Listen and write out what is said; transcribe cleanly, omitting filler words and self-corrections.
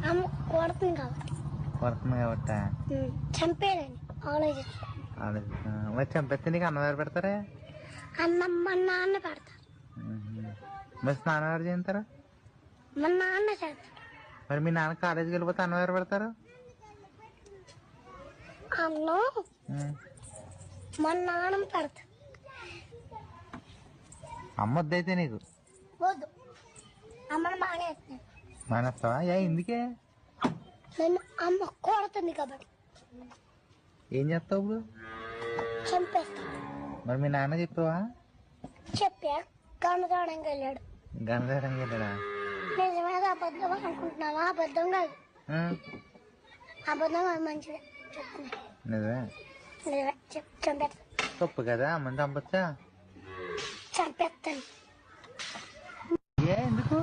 అమ్మ కొడుతుంది కాబట్టి. కొడుతుంది కాబట్టి చంపేయాలని మరి చంపేస్తే నీకు అన్నం ఎవరు పెడతారా? అన్నం మా నాన్న పెడతారు. మరి స్నానం ఎవరు చేస్తారు? మా నాన్న చేస్తాడు. మరి మీ నాన్న కాలేజీకి వెళ్ళిపోతే అన్నం ఎవరు పెడతారు? అన్నం మా నాన్న పెడతాడు. అమ్మ వద్దయితే నీకు? వద్దు, అమ్మని మానేస్తాను. మానేస్తావా? ఎందుకే? నన్ను అమ్మ కొడుతుంది కాబట్టి. ఏం చేస్తావు ఇప్పుడు? చంపేస్తాను. మరి మీ నాన్న చెప్పావా? చెప్పా, గణదడానికి వెళ్ళాడు. గణదడానికి వెళ్ళాడా? నిజమేదా అబద్ధం అనుకుంటున్నావా? అబద్ధం కాదు, అబద్ధం కాదు, మంచిదే చెప్తున్నా. నిజమే. నిజమే, చంపేస్తాను. తప్పు కదా, అమ్మని చంపచ్చా? చంపేస్తాను. ఎందుకు?